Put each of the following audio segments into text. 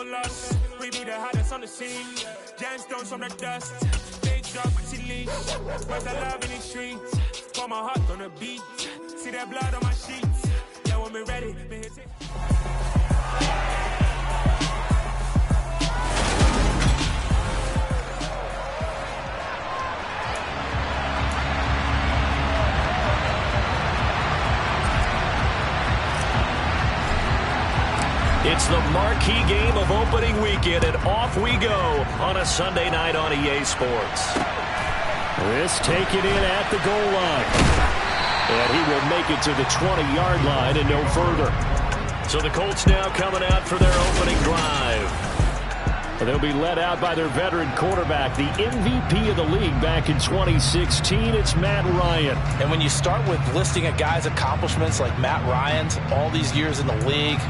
no loss. We be the hottest on the scene. Gemstones from the dust. Big drop with chili. Where's the love in the streets? Pour my heart on the beat. See that blood on my sheets. Yeah, when we ready, me hit it. It's the marquee game of opening weekend, and off we go on a Sunday night on EA Sports. This taken in at the goal line. And he will make it to the 20-yard line and no further. So the Colts now coming out for their opening drive. And they'll be led out by their veteran quarterback, the MVP of the league back in 2016. It's Matt Ryan. And when you start with listing a guy's accomplishments like Matt Ryan's, all these years in the league,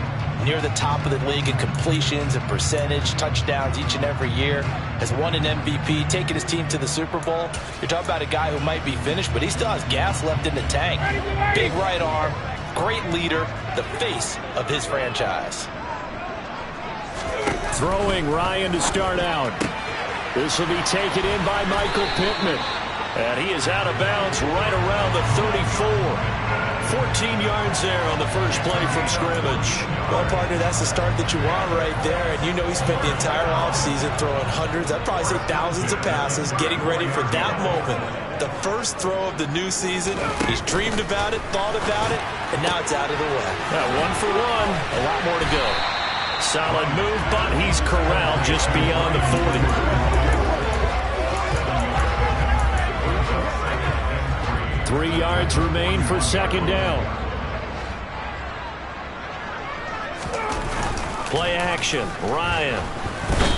near the top of the league in completions and percentage, touchdowns each and every year, has won an MVP, taken his team to the Super Bowl. You're talking about a guy who might be finished, but he still has gas left in the tank. Big right arm, great leader, the face of his franchise. Throwing Ryan to start out. This will be taken in by Michael Pittman. And he is out of bounds right around the 34. 14 yards there on the first play from scrimmage. Well, partner, that's the start that you want right there. And you know he spent the entire offseason throwing hundreds, I'd probably say thousands of passes, getting ready for that moment. The first throw of the new season. He's dreamed about it, thought about it, and now it's out of the way. One for one. A lot more to go. Solid move, but he's corralled just beyond the 40. 3 yards remain for second down. Play action. Ryan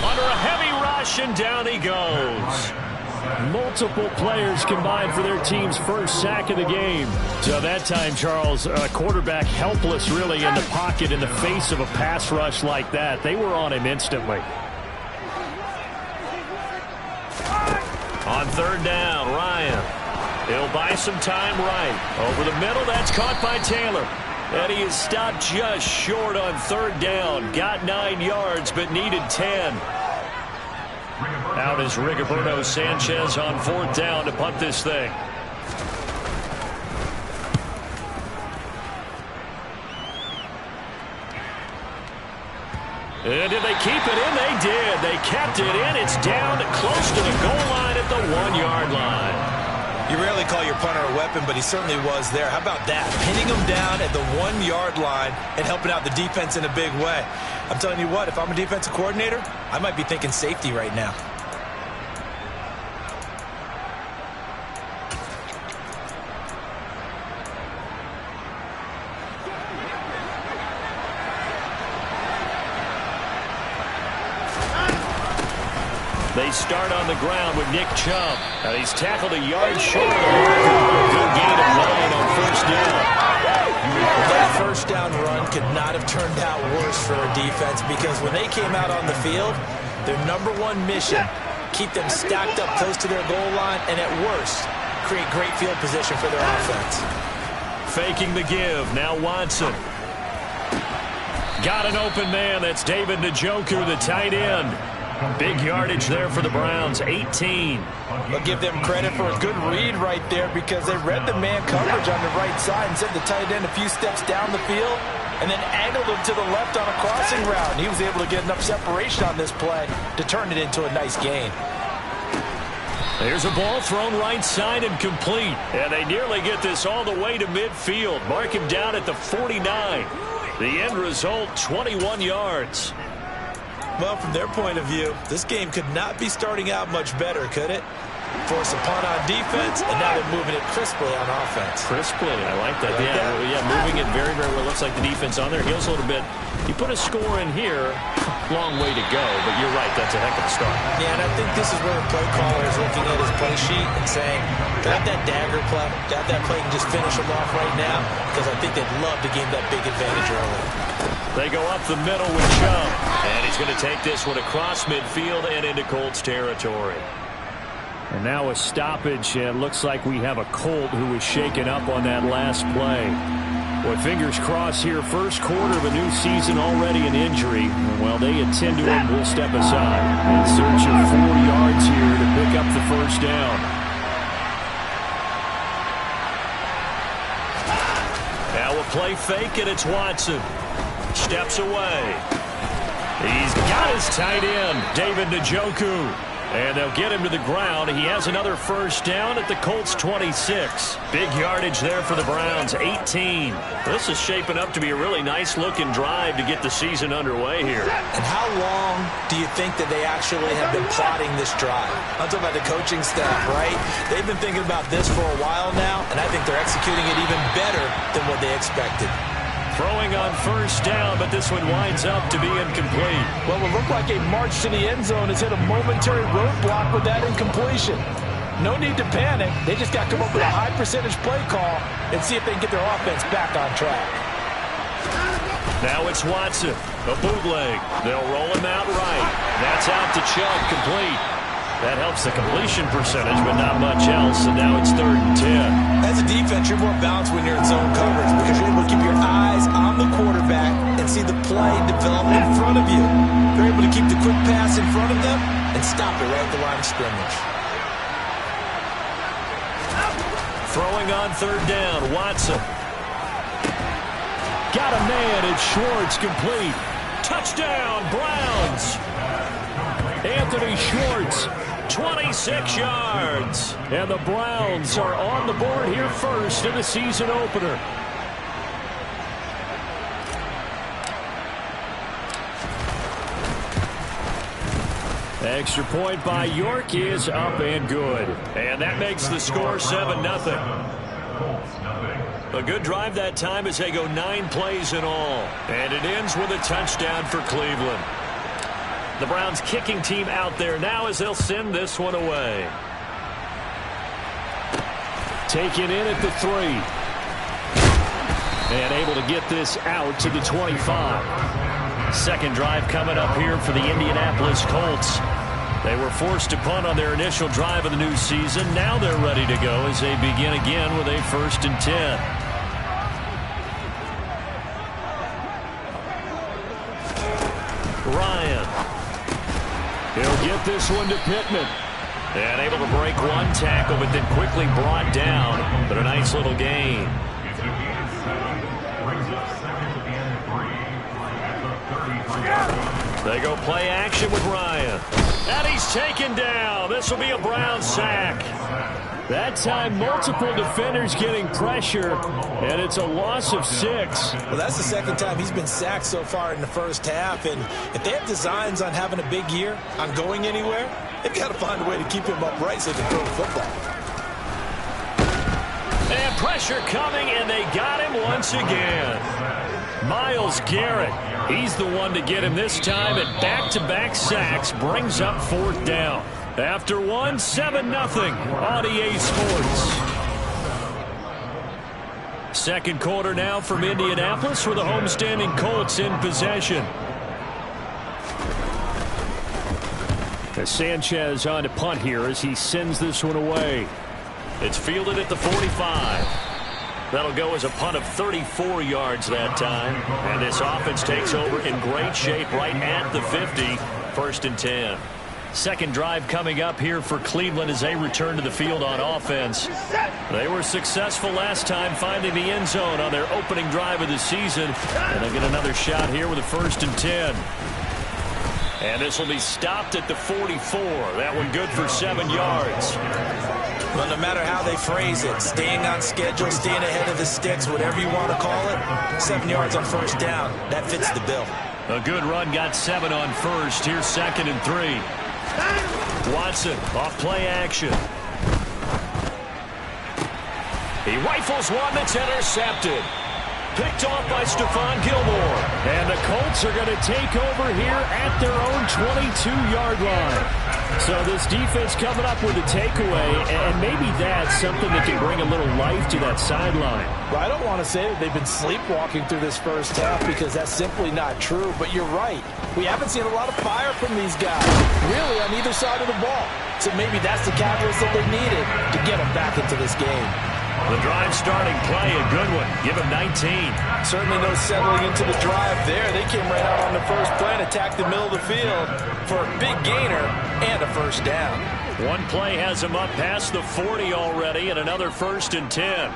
under a heavy rush, and down he goes. Multiple players combined for their team's first sack of the game. So that time, Charles, a quarterback helpless really in the pocket in the face of a pass rush like that. They were on him instantly. On third down, Ryan. He'll buy some time right. Over the middle, that's caught by Taylor. And he is stopped just short on third down. Got 9 yards, but needed 10. Out is Rigoberto Sanchez on fourth down to punt this thing. And did they keep it in? They did. They kept it in. It's down close to the goal line at the 1-yard line. You rarely call your punter a weapon, but he certainly was there. How about that? Pinning him down at the 1-yard line and helping out the defense in a big way. I'm telling you what, if I'm a defensive coordinator, I might be thinking safety right now. They start on the ground with Nick Chubb. And he's tackled a yard short of the line. Good gain of 9 on first down. That first down run could not have turned out worse for a defense, because when they came out on the field, their number one mission, keep them stacked up close to their goal line, and at worst, create great field position for their offense. Faking the give. Now Watson. Got an open man. That's David Njoku, the tight end. Big yardage there for the Browns, 18. I'll give them credit for a good read right there, because they read the man coverage on the right side and sent the tight end a few steps down the field and then angled him to the left on a crossing route. He was able to get enough separation on this play to turn it into a nice gain. There's a ball thrown right side and complete. And they nearly get this all the way to midfield. Mark him down at the 49. The end result, 21 yards. Well, from their point of view, this game could not be starting out much better, could it? Force a punt on defense, and now they're moving it crisply on offense. Crisply, I like that. Yeah, moving it very, very well. Looks like the defense on their heels a little bit. You put a score in here, long way to go, but you're right, that's a heck of a start. Yeah, and I think this is where the play caller is looking at his play sheet and saying, got that dagger play, got that play and just finish them off right now, because I think they'd love to gain that big advantage early. They go up the middle with Chubb, and he's going to take this one across midfield and into Colts territory. And now a stoppage. It looks like we have a Colt who was shaken up on that last play. Well, fingers crossed here. First quarter of a new season, already an injury. Well, they attend to him. We'll step aside. In search of 4 yards here to pick up the first down. Now a play fake, and it's Watson. Steps away. He's got his tight end, David Njoku. And they'll get him to the ground. He has another first down at the Colts 26. Big yardage there for the Browns, 18. This is shaping up to be a really nice-looking drive to get the season underway here. And how long do you think that they actually have been plotting this drive? I'm talking about the coaching staff, right? They've been thinking about this for a while now, and I think they're executing it even better than what they expected. Throwing on first down, but this one winds up to be incomplete. Well, it looked like a march to the end zone has hit a momentary roadblock with that incompletion. No need to panic. They just got to come up with a high percentage play call and see if they can get their offense back on track. Now it's Watson, a bootleg. They'll roll him out right. That's out to Chubb, complete. That helps the completion percentage, but not much else, and now it's 3rd and 10. As a defense, you're more balanced when you're in zone coverage because you're able to keep your eyes on the quarterback and see the play develop in front of you. You're able to keep the quick pass in front of them and stop it right at the line of scrimmage. Throwing on 3rd down, Watson. Got a man, it's Schwartz, complete. Touchdown, Browns! Anthony Schwartz. 26 yards. And the Browns are on the board here first in the season opener. Extra point by York is up and good. And that makes the score 7-0. A good drive that time as they go 9 plays in all. And it ends with a touchdown for Cleveland. The Browns kicking team out there now as they'll send this one away. Taken in at the 3. And able to get this out to the 25. Second drive coming up here for the Indianapolis Colts. They were forced to punt on their initial drive of the new season. Now they're ready to go as they begin again with a 1st and 10. Ryan. He'll get this one to Pittman. And able to break one tackle, but then quickly brought down. But a nice little gain. They go play action with Ryan. And he's taken down. This will be a Brown sack. That time, multiple defenders getting pressure, and it's a loss of 6. Well, that's the second time he's been sacked so far in the first half, and if they have designs on having a big year, on going anywhere, they've got to find a way to keep him upright so they can throw the football. And pressure coming, and they got him once again. Myles Garrett, he's the one to get him this time, and back-to-back sacks brings up 4th down. After one, 7-0 on EA Sports. Second quarter now from Indianapolis with the homestanding Colts in possession. Sanchez on to punt here as he sends this one away. It's fielded at the 45. That'll go as a punt of 34 yards that time. And this offense takes over in great shape right at the 50. 1st and 10. Second drive coming up here for Cleveland as they return to the field on offense. They were successful last time finding the end zone on their opening drive of the season. And they'll get another shot here with a 1st and 10. And this will be stopped at the 44. That one good for 7 yards. Well, no matter how they phrase it, staying on schedule, staying ahead of the sticks, whatever you want to call it, 7 yards on first down, that fits the bill. A good run got 7 on first. Here's 2nd and 3. Watson off play action. He rifles one that's intercepted. Picked off by Stephon Gilmore. And the Colts are going to take over here at their own 22-yard line. So this defense coming up with a takeaway, and maybe that's something that can bring a little life to that sideline. Well, I don't want to say that they've been sleepwalking through this first half because that's simply not true, but you're right. We haven't seen a lot of fire from these guys, really, on either side of the ball. So maybe that's the catalyst that they needed to get them back into this game. The drive starting play, a good one. Give him 19. Certainly no settling into the drive there. They came right out on the first play and attacked the middle of the field for a big gainer and a first down. One play has him up past the 40 already, and another 1st and 10.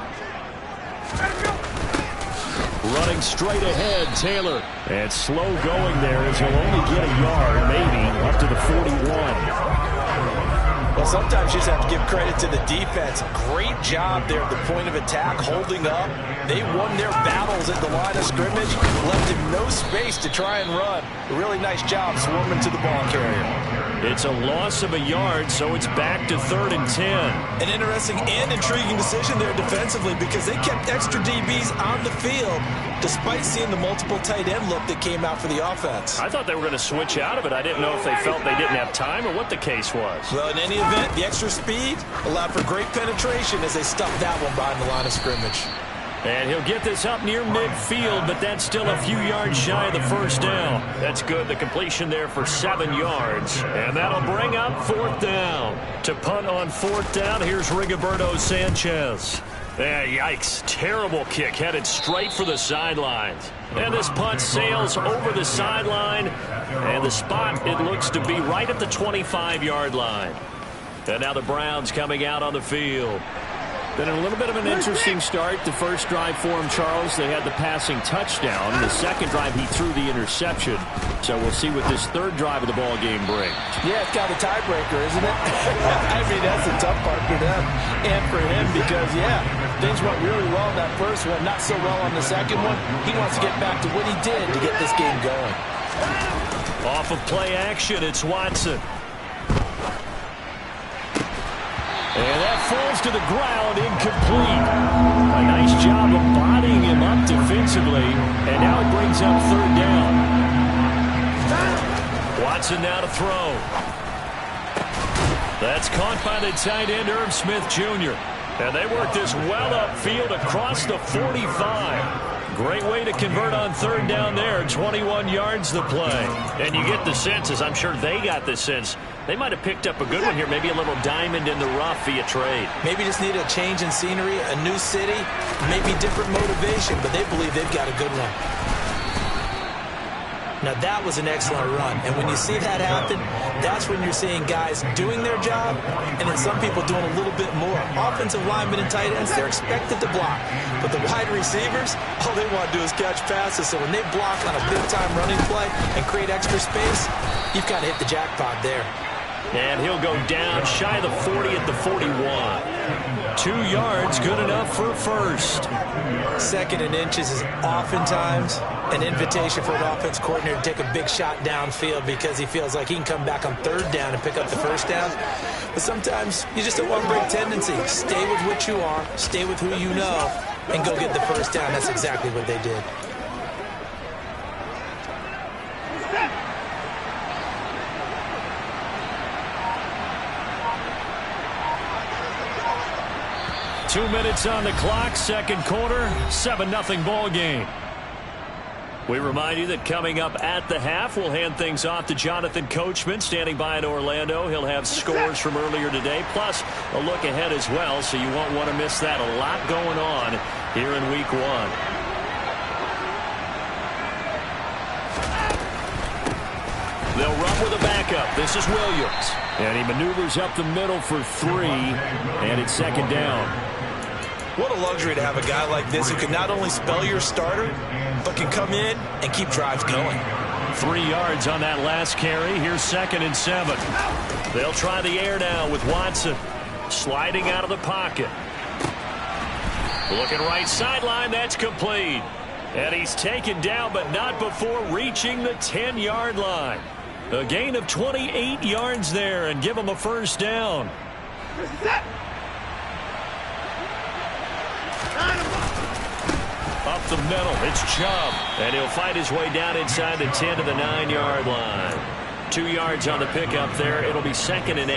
Running straight ahead, Taylor. And slow going there as he'll only get a yard, maybe, up to the 41. Well, sometimes you just have to give credit to the defense. Great job there at the point of attack, holding up. They won their battles at the line of scrimmage, left him no space to try and run. A really nice job swarming to the ball carrier. It's a loss of a yard, so it's back to 3rd and 10. An interesting and intriguing decision there defensively because they kept extra DBs on the field despite seeing the multiple tight end look that came out for the offense. I thought they were going to switch out of it. I didn't know if they felt they didn't have time or what the case was. Well, in any event, the extra speed allowed for great penetration as they stuffed that one behind the line of scrimmage. And he'll get this up near midfield, but that's still a few yards shy of the first down. That's good. The completion there for 7 yards. And that'll bring up 4th down. To punt on 4th down, here's Rigoberto Sanchez. Yikes. Terrible kick headed straight for the sidelines. And this punt sails over the sideline. And the spot, it looks to be right at the 25-yard line. And now the Browns coming out on the field. Been a little bit of an interesting start. The first drive for him, Charles, they had the passing touchdown. The second drive, he threw the interception. So we'll see what this third drive of the ball game brings. Yeah, it's kind of a tiebreaker, isn't it? I mean, that's the tough part for them and for him because, yeah, things went really well in that first one, not so well on the second one. He wants to get back to what he did to get this game going. Off of play action, it's Watson. And that falls to the ground, incomplete. A nice job of bodying him up defensively, and now it brings up 3rd down. Watson now to throw. That's caught by the tight end, Irv Smith Jr. And they work this well upfield across the 45. Great way to convert on 3rd down there. 21 yards the play. And you get the sense, as I'm sure they got the sense, they might have picked up a good one here. Maybe a little diamond in the rough via trade. Maybe just need a change in scenery, a new city, maybe different motivation, but they believe they've got a good one. Now, that was an excellent run. And when you see that happen, that's when you're seeing guys doing their job and then some people doing a little bit more. Offensive linemen and tight ends, they're expected to block. But the wide receivers, all they want to do is catch passes. So when they block on a big-time running play and create extra space, you've kind of hit the jackpot there. And he'll go down shy of the 40 at the 41. 2 yards, good enough for a first. 2nd and inches is oftentimes an invitation for an offense coordinator to take a big shot downfield because he feels like he can come back on 3rd down and pick up the first down. But sometimes you just don't want to break tendency. Stay with what you are, stay with who you know, and go get the first down. That's exactly what they did. Two minutes on the clock, 2nd quarter, 7-0 ball game. We remind you that coming up at the half, we'll hand things off to Jonathan Coachman, standing by in Orlando. He'll have scores from earlier today, plus a look ahead as well, so you won't want to miss that. A lot going on here in Week 1. They'll run with a backup. This is Williams. And he maneuvers up the middle for 3, and it's 2nd down. What a luxury to have a guy like this who can not only spell your starter, but can come in and keep drives going. 3 yards on that last carry. Here's 2nd and 7. They'll try the air now with Watson. Sliding out of the pocket. Looking right sideline. That's complete. And he's taken down, but not before reaching the 10-yard line. A gain of 28 yards there and give him a first down. Up the middle, it's Chubb. And he'll fight his way down inside the 10 to the 9-yard line. 2 yards on the pickup there. It'll be 2nd and 8.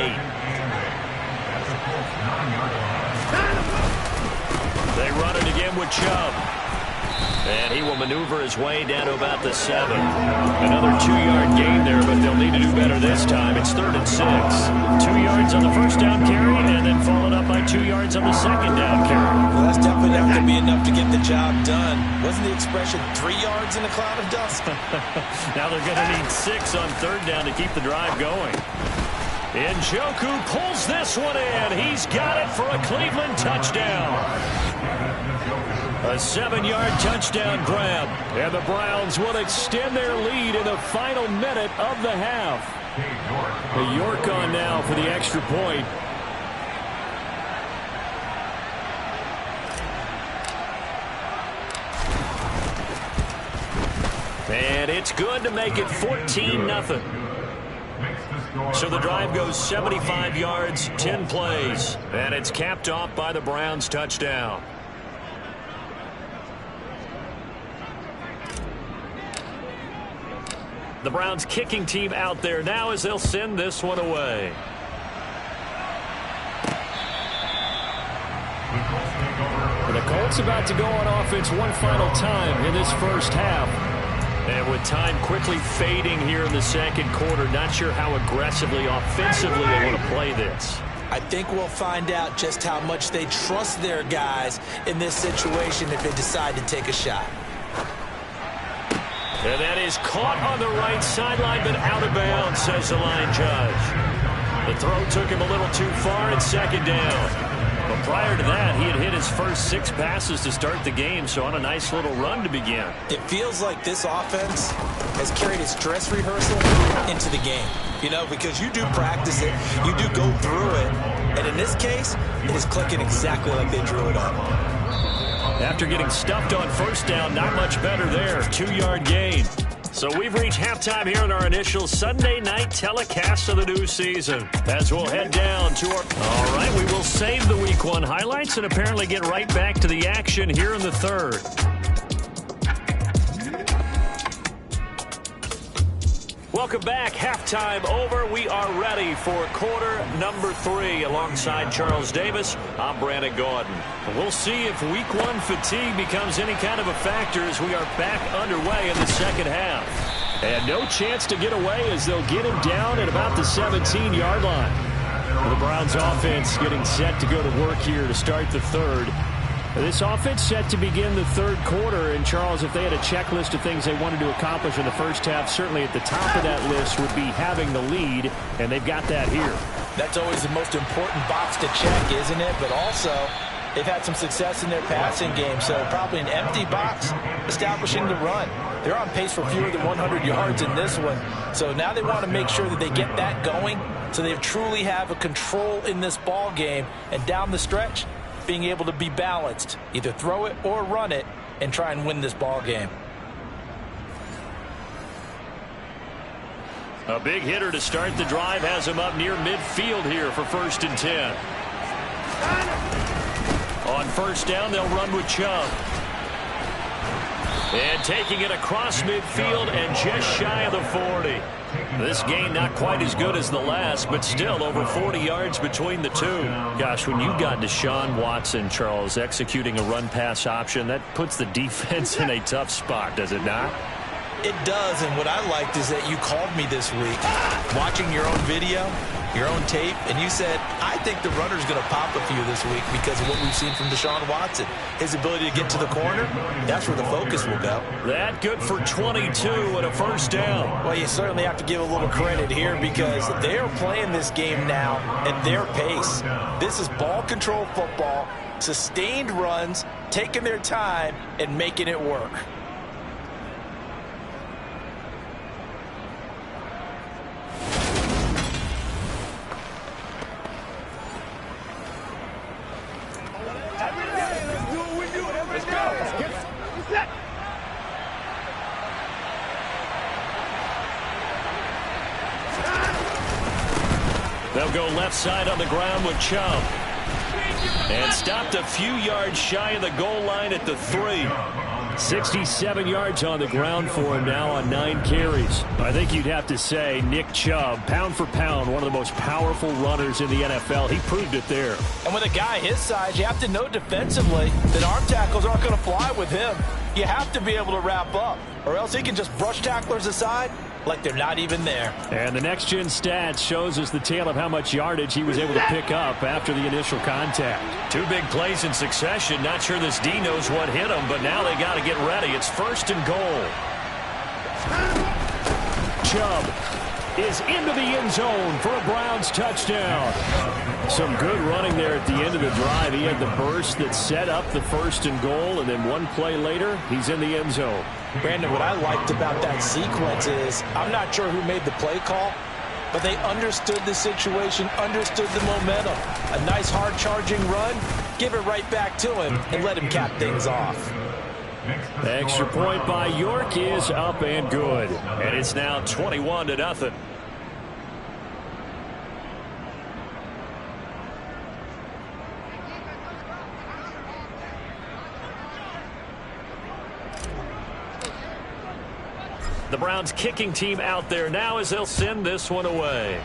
They run it again with Chubb. And he will maneuver his way down to about the 7. Another 2-yard gain there, but they'll need to do better this time. It's 3rd and 6. 2 yards on the first down carry, and then followed up by 2 yards on the second down carry. Well, that's definitely not going to be enough to get the job done. Wasn't the expression 3 yards in a cloud of dust? Now they're going to need 6 on 3rd down to keep the drive going. Njoku pulls this one in. He's got it for a Cleveland touchdown. A 7-yard touchdown grab. And the Browns will extend their lead in the final minute of the half. The York on now for the extra point. And it's good to make it 14-0. So the drive goes 75 yards, 10 plays. And it's capped off by the Browns touchdown. The Browns kicking team out there now as they'll send this one away. The Colts about to go on offense one final time in this first half. And with time quickly fading here in the second quarter, not sure how aggressively, offensively they want to play this. I think we'll find out just how much they trust their guys in this situation if they decide to take a shot. And that is caught on the right sideline, but out of bounds, says the line judge. The throw took him a little too far in second down. But prior to that, he had hit his first 6 passes to start the game, so on a nice little run to begin. It feels like this offense has carried its dress rehearsal into the game. You know, because you do practice it, you do go through it, and in this case, it is clicking exactly like they drew it up. After getting stuffed on first down, not much better there. 2-yard gain. So we've reached halftime here in our initial Sunday night telecast of the new season. As we'll head down to our... All right, we will save the Week 1 highlights and apparently get right back to the action here in the third. Welcome back. Halftime over. We are ready for quarter number 3. Alongside Charles Davis, I'm Brandon Gaudin. We'll see if Week 1 fatigue becomes any kind of a factor as we are back underway in the second half. And no chance to get away as they'll get him down at about the 17-yard line. The Browns offense getting set to go to work here to start the third. This offense set to begin the third quarter, and Charles, if they had a checklist of things they wanted to accomplish in the first half, certainly at the top of that list would be having the lead, and they've got that here. That's always the most important box to check, isn't it? But also, they've had some success in their passing game, so probably an empty box establishing the run. They're on pace for fewer than 100 yards in this one, so now they want to make sure that they get that going so they truly have a control in this ball game, and down the stretch, being able to be balanced, either throw it or run it, and try and win this ball game. A big hitter to start the drive has him up near midfield here for 1st and 10. On first down, they'll run with Chubb. And taking it across midfield and just shy of the 40. This gain not quite as good as the last, but still over 40 yards between the two. Gosh, when you got Deshaun Watson, Charles, executing a run-pass option, that puts the defense in a tough spot, does it not? It does, and what I liked is that you called me this week, watching your own video, your own tape, and you said, I think the runner's going to pop a few this week because of what we've seen from Deshaun Watson. His ability to get to the corner, that's where the focus will go. That good for 22 and a first down. Well, you certainly have to give a little credit here because they are playing this game now at their pace. This is ball control football, sustained runs, taking their time, and making it work. They'll go left side on the ground with Chubb. And stopped a few yards shy of the goal line at the 3. 67 yards on the ground for him now on 9 carries. I think you'd have to say Nick Chubb, pound for pound, one of the most powerful runners in the NFL. He proved it there. And with a guy his size, you have to know defensively that arm tackles aren't going to fly with him. You have to be able to wrap up, or else he can just brush tacklers aside like they're not even there. And the next-gen stats shows us the tale of how much yardage he was able to pick up after the initial contact. 2 big plays in succession. Not sure this D knows what hit him, but now they got to get ready. It's 1st and goal. Chubb is into the end zone for a Browns touchdown. Some good running there at the end of the drive. He had the burst that set up the 1st and goal, and then 1 play later, he's in the end zone. Brandon, what I liked about that sequence is I'm not sure who made the play call, but they understood the situation, understood the momentum. A nice hard-charging run, give it right back to him, and let him cap things off. The extra point by York is up and good. And it's now 21-0. The Browns kicking team out there now as they'll send this one away.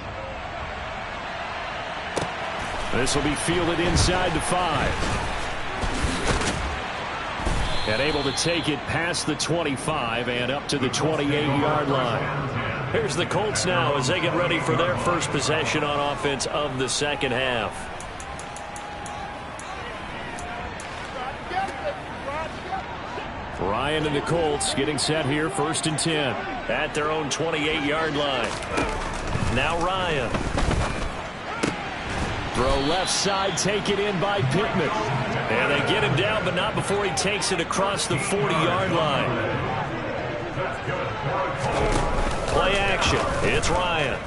This will be fielded inside the 5. And able to take it past the 25 and up to the 28-yard line. Here's the Colts now as they get ready for their first possession on offense of the second half. Ryan and the Colts getting set here, 1st and 10. At their own 28-yard line. Now Ryan. Throw left side, taken in by Pittman. And they get him down, but not before he takes it across the 40-yard line. Play action. It's Ryan.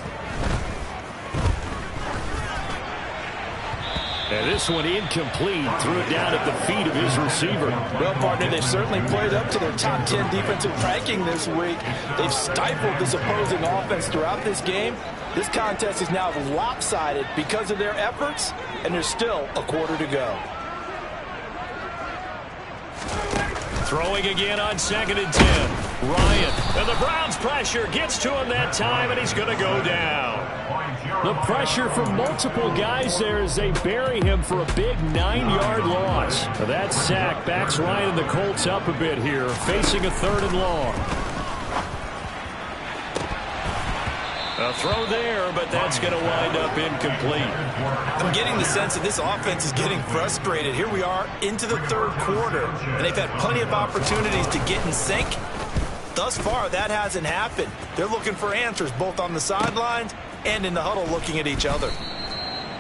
And this one incomplete. Threw it down at the feet of his receiver. Well, partner, they've certainly played up to their top 10 defensive ranking this week. They've stifled this opposing offense throughout this game. This contest is now lopsided because of their efforts, and there's still a quarter to go. Throwing again on 2nd and 10. Ryan. And the Browns pressure gets to him that time, and he's going to go down. The pressure from multiple guys there as they bury him for a big 9-yard loss. That sack backs Ryan and the Colts up a bit here, facing a 3rd and long. A throw there, but that's going to wind up incomplete. I'm getting the sense that this offense is getting frustrated. Here we are into the 3rd quarter, and they've had plenty of opportunities to get in sync. Thus far, that hasn't happened. They're looking for answers both on the sidelines and in the huddle looking at each other.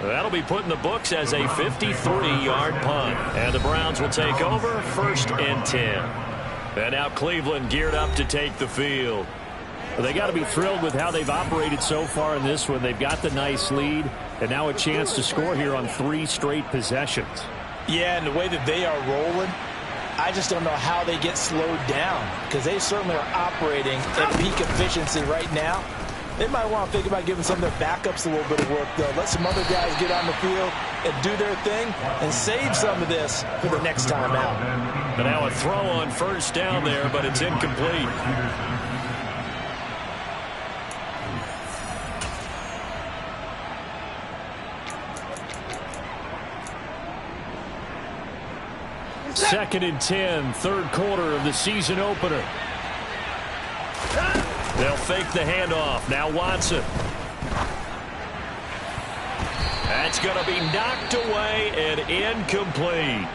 That'll be put in the books as a 53-yard punt. And the Browns will take over 1st and 10. And now Cleveland geared up to take the field. Well, they got to be thrilled with how they've operated so far in this one. They've got the nice lead, and now a chance to score here on 3 straight possessions. Yeah, and the way that they are rolling, I just don't know how they get slowed down, because they certainly are operating at peak efficiency right now. They might want to think about giving some of their backups a little bit of work, though. Let some other guys get on the field and do their thing and save some of this for the next time out. But now a throw on 1st down there, but it's incomplete. Second and 10, 3rd quarter of the season opener. They'll fake the handoff. Now Watson. That's going to be knocked away and incomplete.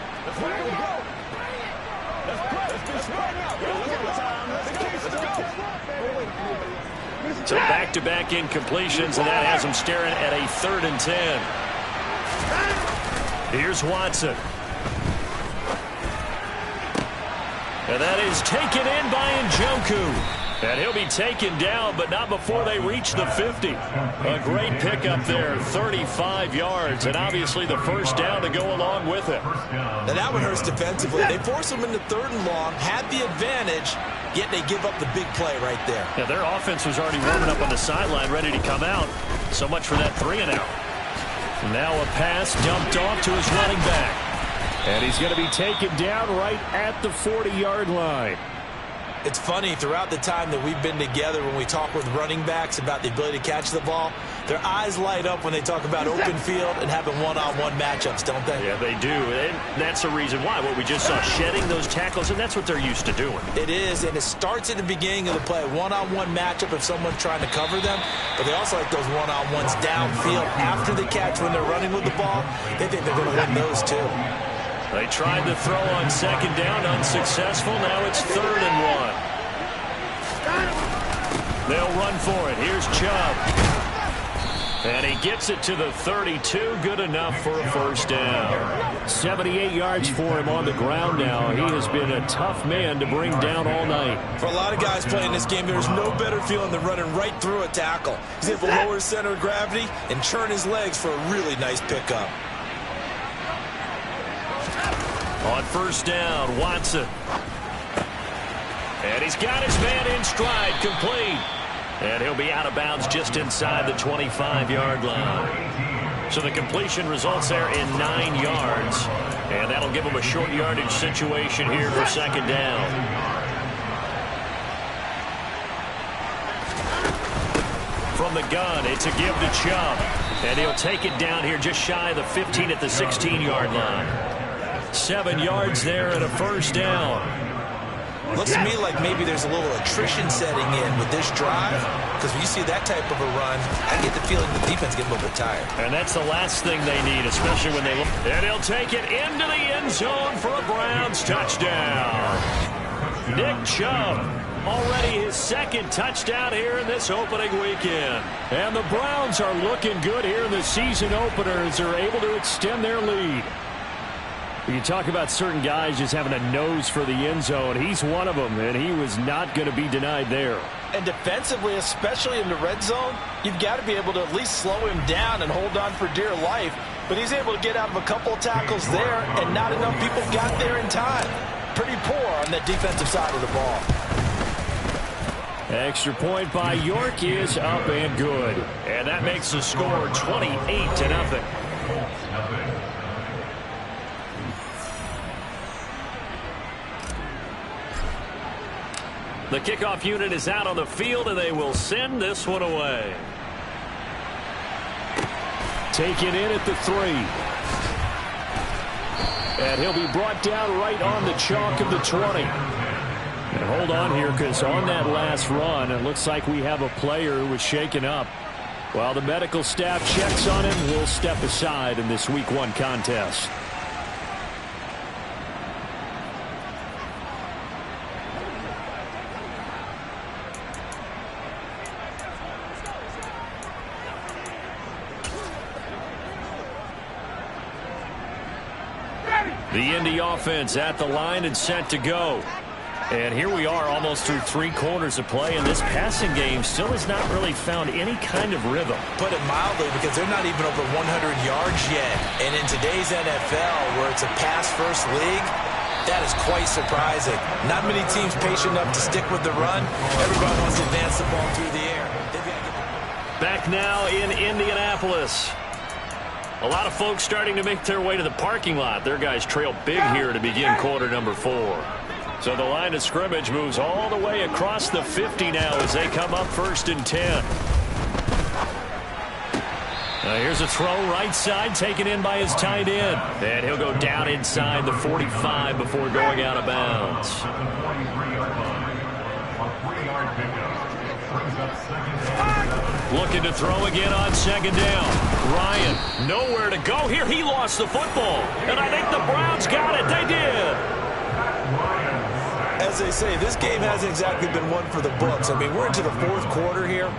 So back-to-back incompletions, and that has them staring at a 3rd and 10. Here's Watson. And that is taken in by Njoku. And he'll be taken down, but not before they reach the 50. A great pickup there, 35 yards, and obviously the 1st down to go along with it. Now that one hurts defensively. They force them into 3rd and long, had the advantage, yet they give up the big play right there. Yeah, their offense was already warming up on the sideline, ready to come out. So much for that 3-and-out. Now a pass dumped off to his running back. And he's going to be taken down right at the 40-yard line. It's funny, throughout the time that we've been together when we talk with running backs about the ability to catch the ball, Their eyes light up when they talk about open field and having one-on-one matchups, don't they? Yeah, they do. And that's the reason why. What we just saw, shedding those tackles, and that's what they're used to doing. It is, and it starts at the beginning of the play. One-on-one matchup if someone's trying to cover them, but they also like those one-on-ones downfield after the catch when they're running with the ball. They think they're going to win those too. They tried to throw on second down, unsuccessful. Now it's 3rd and 1. They'll run for it. Here's Chubb. And he gets it to the 32. Good enough for a first down. 78 yards for him on the ground now. He has been a tough man to bring down all night. For a lot of guys playing this game, there's no better feeling than running right through a tackle. He's able to lower his center of gravity and churn his legs for a really nice pickup. On first down, Watson. And he's got his man in stride, complete. And he'll be out of bounds just inside the 25-yard line. So the completion results there in 9 yards. And that'll give him a short yardage situation here for second down. From the gun, it's a give to Chubb. And he'll take it down here just shy of the 15 at the 16-yard line. 7 yards there and a first down. Looks to me like maybe there's a little attrition setting in with this drive, because when you see that type of a run, I get the feeling the defense gets a little bit tired. And that's the last thing they need, especially when they look. And he'll take it into the end zone for a Browns touchdown. Nick Chubb, already his 2nd touchdown here in this opening weekend. And the Browns are looking good here in the season opener as they're able to extend their lead. You talk about certain guys just having a nose for the end zone. He's one of them, and he was not going to be denied there. And defensively, especially in the red zone, you've got to be able to at least slow him down and hold on for dear life. But he's able to get out of a couple of tackles there, and not enough people got there in time. Pretty poor on the defensive side of the ball. Extra point by York is up and good. And that makes the score 28-0. The kickoff unit is out on the field, and they will send this one away. Taken in at the 3. And he'll be brought down right on the chalk of the 20. And hold on here, because on that last run, it looks like we have a player who was shaken up. While the medical staff checks on him, we'll step aside in this Week 1 contest. The Indy offense at the line and set to go. And here we are almost through 3 quarters of play, and this passing game still has not really found any kind of rhythm. Put it mildly, because they're not even over 100 yards yet. And in today's NFL, where it's a pass-first league, that is quite surprising. Not many teams patient enough to stick with the run. Everybody wants to advance the ball through the air. Back now in Indianapolis. A lot of folks starting to make their way to the parking lot. Their guys trail big here to begin quarter number 4. So the line of scrimmage moves all the way across the 50 now as they come up 1st and 10. Now here's a throw right side taken in by his tight end. And he'll go down inside the 45 before going out of bounds. Looking to throw again on 2nd down. Ryan, nowhere to go here. He lost the football. And I think the Browns got it. They did. As they say, this game hasn't exactly been one for the books. I mean, we're into the 4th quarter here,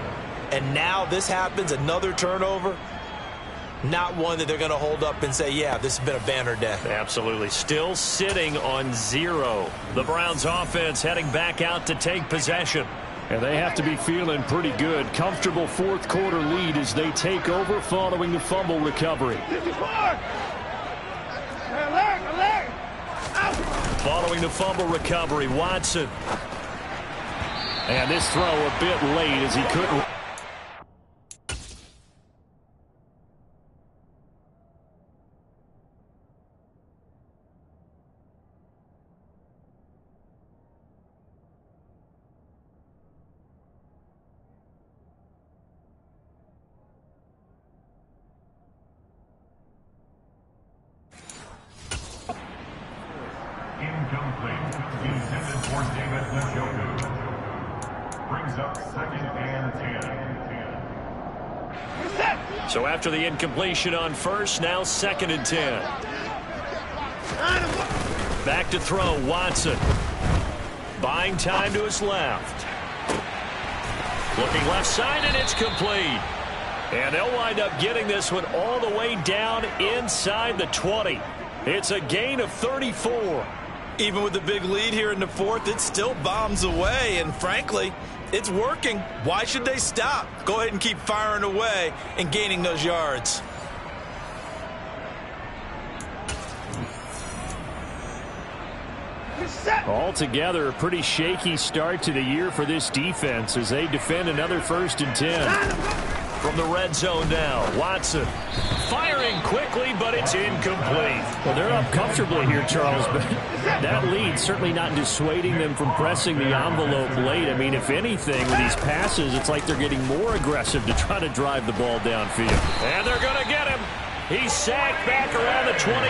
and now this happens, another turnover. Not one that they're going to hold up and say, yeah, this has been a banner day. Absolutely. Still sitting on 0. The Browns offense heading back out to take possession. And they have to be feeling pretty good. Comfortable 4th quarter lead as they take over following the fumble recovery. Following the fumble recovery, Watson. And this throw a bit late as he couldn't. Incomplete. Intended for David Njoku. Brings up 2nd and 10. So after the incompletion on first, now 2nd and 10. Back to throw, Watson. Buying time to his left. Looking left side, and it's complete. And they'll wind up getting this one all the way down inside the 20. It's a gain of 34. Even with the big lead here in the 4th, it still bombs away, and frankly, it's working. Why should they stop? Go ahead and keep firing away and gaining those yards. Altogether, a pretty shaky start to the year for this defense as they defend another 1st and 10. From the red zone now, Watson firing quickly, but it's incomplete. Well, they're up comfortably here, Charles, but that lead certainly not dissuading them from pressing the envelope late. I mean, if anything, with these passes, it's like they're getting more aggressive to try to drive the ball downfield. And they're going to get him. He's sacked back around the 28.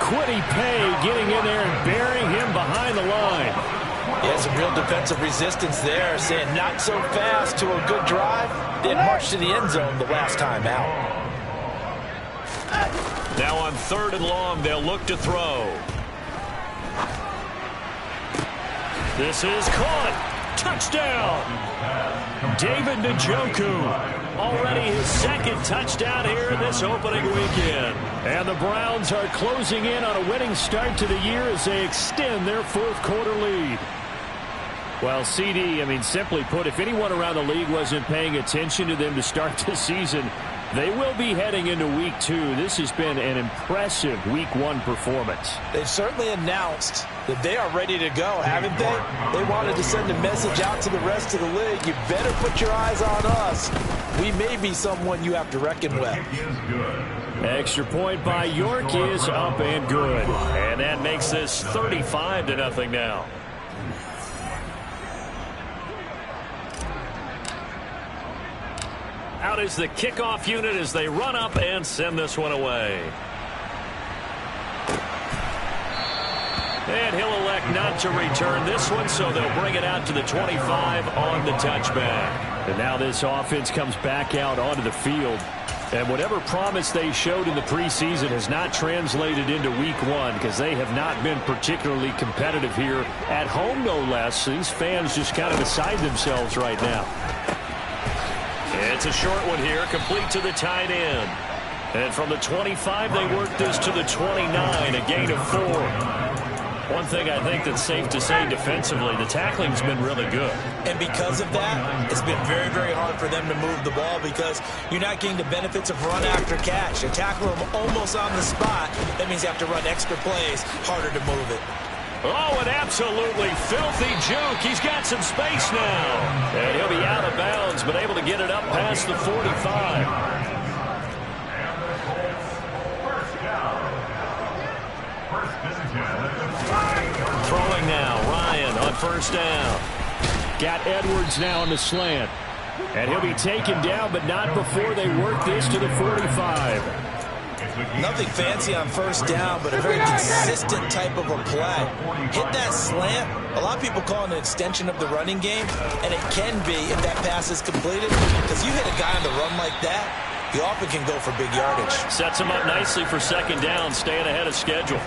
Quiddy Pay getting in there and burying him behind the line. Yeah, some real defensive resistance there, saying not so fast to a good drive. Didn't march to the end zone the last time out. Now on 3rd and long, they'll look to throw. This is caught. Touchdown. David Njoku. Already his 2nd touchdown here in this opening weekend. And the Browns are closing in on a winning start to the year as they extend their 4th quarter lead. Well, CD, I mean, simply put, if anyone around the league wasn't paying attention to them to start the season, they will be heading into Week 2. This has been an impressive Week 1 performance. They've certainly announced that they are ready to go, haven't they? They wanted to send a message out to the rest of the league. You better put your eyes on us. We may be someone you have to reckon with. Extra point by York is up and good. And that makes this 35-0 now. Out is the kickoff unit as they run up and send this one away. And he'll elect not to return this one, so they'll bring it out to the 25 on the touchback. And now this offense comes back out onto the field. And whatever promise they showed in the preseason has not translated into Week 1 because they have not been particularly competitive here at home, no less. These fans just kind of beside themselves right now. It's a short one here, complete to the tight end. And from the 25, they work this to the 29, a gain of 4. One thing I think that's safe to say defensively, the tackling's been really good. And because of that, it's been very, very hard for them to move the ball because you're not getting the benefits of run after catch. You tackle them almost on the spot. That means you have to run extra plays, harder to move it. Oh, an absolutely filthy juke. He's got some space now. And he'll be out of bounds, but able to get it up past the 45. Throwing now, Ryan on 1st down. Got Edwards now on the slant. And he'll be taken down, but not before they work this to the 45. Nothing fancy on 1st down, but a very consistent type of a play. Hit that slant. A lot of people call it an extension of the running game, and it can be if that pass is completed, because you hit a guy on the run like that, you often can go for big yardage. Sets him up nicely for 2nd down, staying ahead of schedule.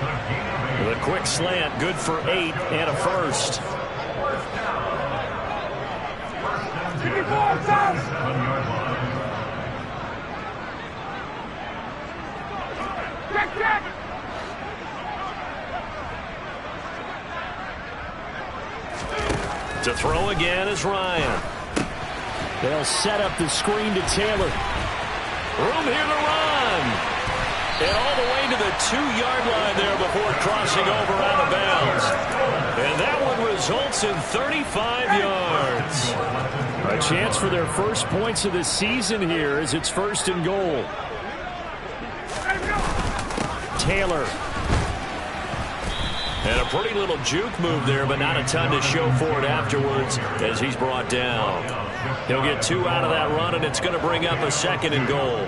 With a quick slant, good for 8 and a 1st. To throw again is Ryan. They'll set up the screen to Taylor. Room here to run. And all the way to the 2-yard line there before crossing over out of bounds. And that one results in 35 yards. A chance for their first points of the season here as it's 1st and goal. Taylor. And a pretty little juke move there, but not a ton to show for it afterwards as he's brought down. He'll get 2 out of that run, and it's going to bring up a 2nd and goal.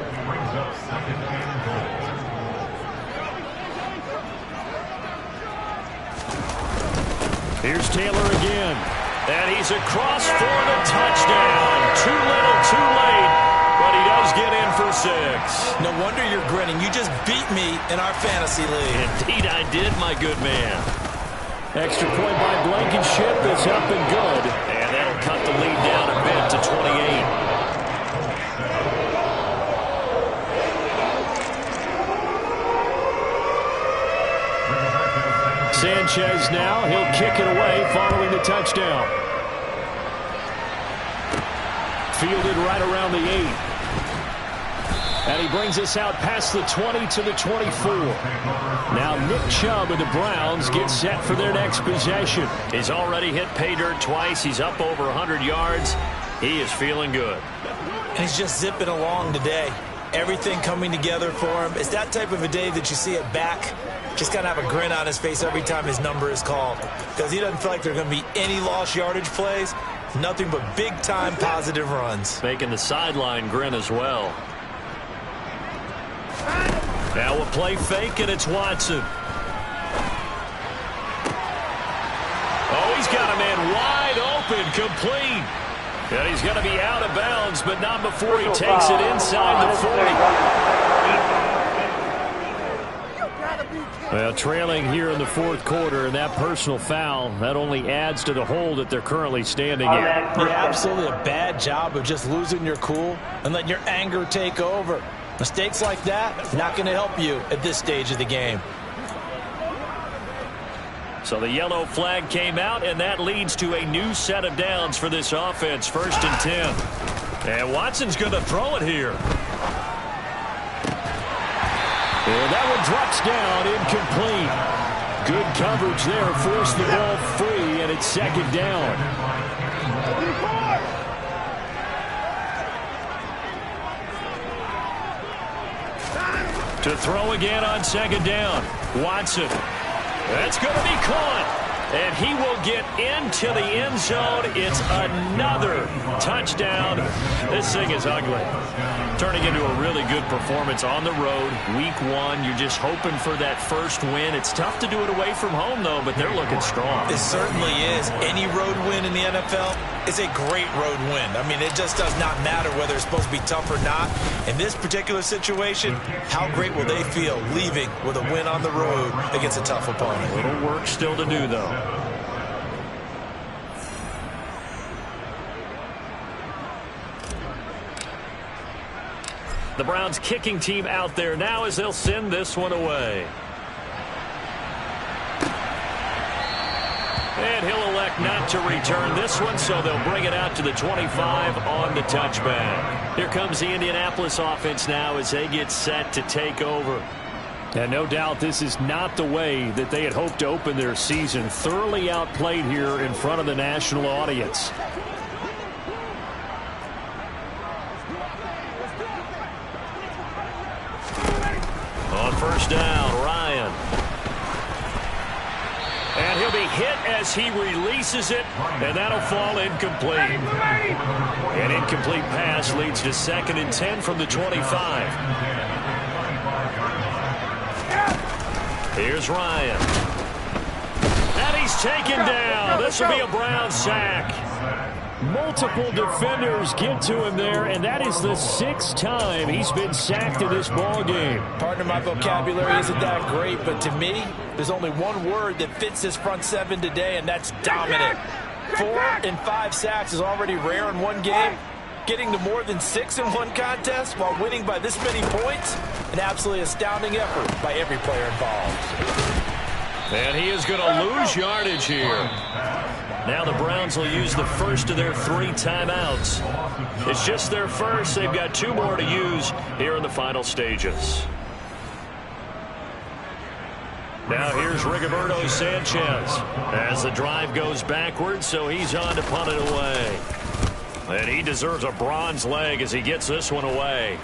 Here's Taylor again. And he's across for the touchdown. Too little, too late. But he does get in for 6. No wonder you're grinning. You just beat me in our fantasy league. Indeed I did, my good man. Extra point by Blankenship is up and good. And that'll cut the lead down a bit to 28. Sanchez now, he'll kick it away following the touchdown. Fielded right around the 8. And he brings us out past the 20 to the 24. Now Nick Chubb and the Browns get set for their next possession. He's already hit pay dirt twice. He's up over 100 yards. He is feeling good. And he's just zipping along today. Everything coming together for him. It's that type of a day that you see it back. Just got to have a grin on his face every time his number is called. Because he doesn't feel like there are going to be any lost yardage plays. Nothing but big-time positive runs. Making the sideline grin as well. Now a play fake, and it's Watson. Oh, he's got a man wide open, complete. And he's going to be out of bounds, but not before he takes it inside the 40. Well, trailing here in the fourth quarter, and that personal foul, that only adds to the hole that they're currently standing in. Yeah, absolutely a bad job of just losing your cool and letting your anger take over. Mistakes like that, not going to help you at this stage of the game. So the yellow flag came out, and that leads to a new set of downs for this offense. 1st and 10. And Watson's going to throw it here. And that one drops down, incomplete. Good coverage there, forced the ball free, and it's 2nd down. To throw again on 2nd down. Watson. That's going to be caught. And he will get into the end zone. It's another touchdown. This thing is ugly. Turning into a really good performance on the road. Week 1, you're just hoping for that first win. It's tough to do it away from home, though, but they're looking strong. It certainly is. Any road win in the NFL is a great road win. I mean, it just does not matter whether it's supposed to be tough or not. In this particular situation, how great will they feel leaving with a win on the road against a tough opponent? A little work still to do, though. The Browns kicking team out there now as they'll send this one away. And he'll elect not to return this one, so they'll bring it out to the 25 on the touchback. Here comes the Indianapolis offense now as they get set to take over. And no doubt this is not the way that they had hoped to open their season. Thoroughly outplayed here in front of the national audience. On 1st down, Ryan. And he'll be hit as he releases it, and that'll fall incomplete. An incomplete pass leads to 2nd and 10 from the 25. Here's Ryan. And he's taken down. This will be a Brown sack. Multiple defenders get to him there, and that is the 6th time he's been sacked in this ball game. Partner, my vocabulary isn't that great, but to me, there's only one word that fits this front 7 today, and that's dominant. 4 and 5 sacks is already rare in one game. Getting to more than 6 in one contest while winning by this many points, an absolutely astounding effort by every player involved. And he is going to lose yardage here. Now the Browns will use the first of their 3 timeouts. It's just their first. They've got 2 more to use here in the final stages. Now here's Rigoberto Sanchez as the drive goes backwards, so he's on to punt it away. And he deserves a bronze leg as he gets this one away.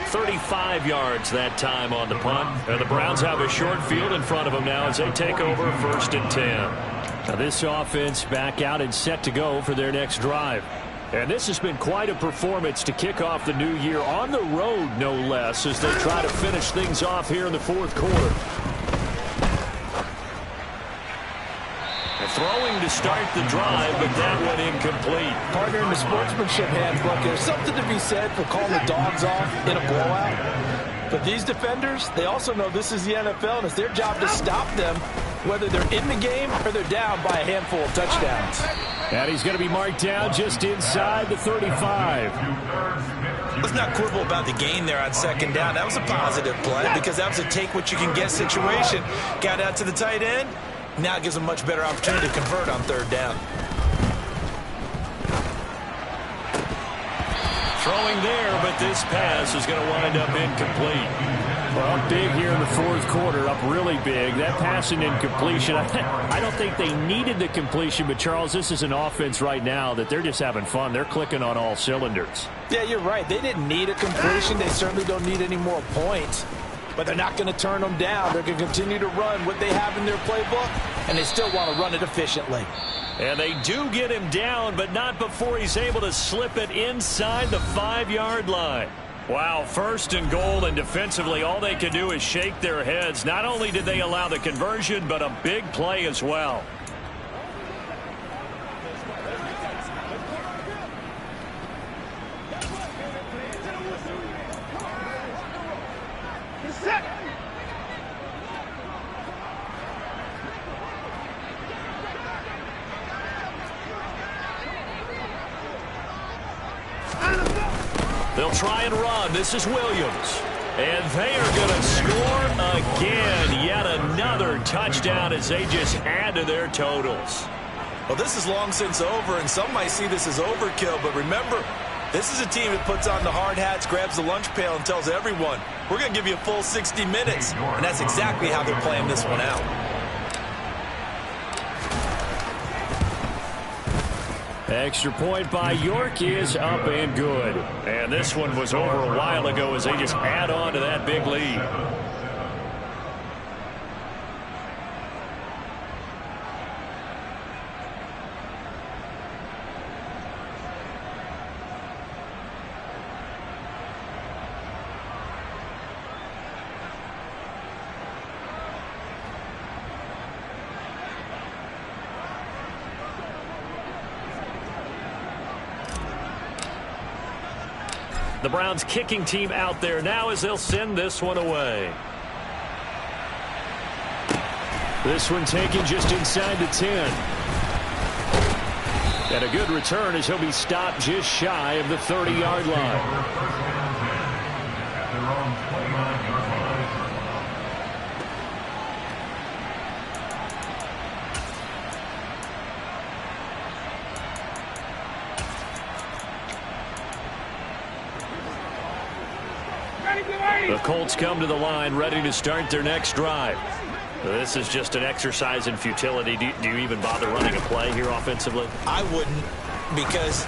35 yards that time on the punt. And the Browns have a short field in front of them now as they take over 1st and 10. Now this offense back out and set to go for their next drive. And this has been quite a performance to kick off the new year on the road, no less, as they try to finish things off here in the fourth quarter. Throwing to start the drive, but that one incomplete. Partner, in the sportsmanship handbook, there's something to be said for calling the dogs off in a blowout. But these defenders, they also know this is the NFL, and it's their job to stop them, whether they're in the game or they're down by a handful of touchdowns. And he's going to be marked down just inside the 35. Let's not quibble about the gain there on second down. That was a positive play because that was a take-what-you-can-get situation. Got out to the tight end. Now it gives them a much better opportunity to convert on third down. Throwing there, but this pass is going to wind up incomplete. Well, big here in the fourth quarter, up really big. That passing incompletion, I don't think they needed the completion, but, Charles, this is an offense right now that they're just having fun. They're clicking on all cylinders. Yeah, you're right. They didn't need a completion. They certainly don't need any more points. But they're not going to turn them down. They're going to continue to run what they have in their playbook, and they still want to run it efficiently. And they do get him down, but not before he's able to slip it inside the 5-yard line. Wow, first and goal, and defensively all they can do is shake their heads. Not only did they allow the conversion, but a big play as well. They'll try and run. This is Williams. And they are going to score again. Yet another touchdown as they just add to their totals. Well, this is long since over, and some might see this as overkill. But remember, this is a team that puts on the hard hats, grabs the lunch pail, and tells everyone, we're going to give you a full 60 minutes. And that's exactly how they're playing this one out. Extra point by York is up and good. And this one was over a while ago as they just add on to that big lead. The Browns kicking team out there now as they'll send this one away. This one taken just inside the 10. And a good return as he'll be stopped just shy of the 30-yard line. The Colts come to the line ready to start their next drive. This is just an exercise in futility. Do you even bother running a play here offensively? I wouldn't, because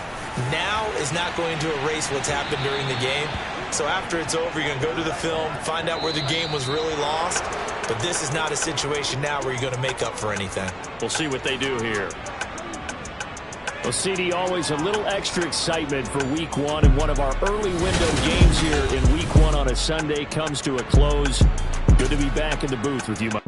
now is not going to erase what's happened during the game. So after it's over, you're going to go to the film, find out where the game was really lost. But this is not a situation now where you're going to make up for anything. We'll see what they do here. Well, CD, always a little extra excitement for Week 1, and one of our early window games here in Week 1 on a Sunday comes to a close. Good to be back in the booth with you, Mike.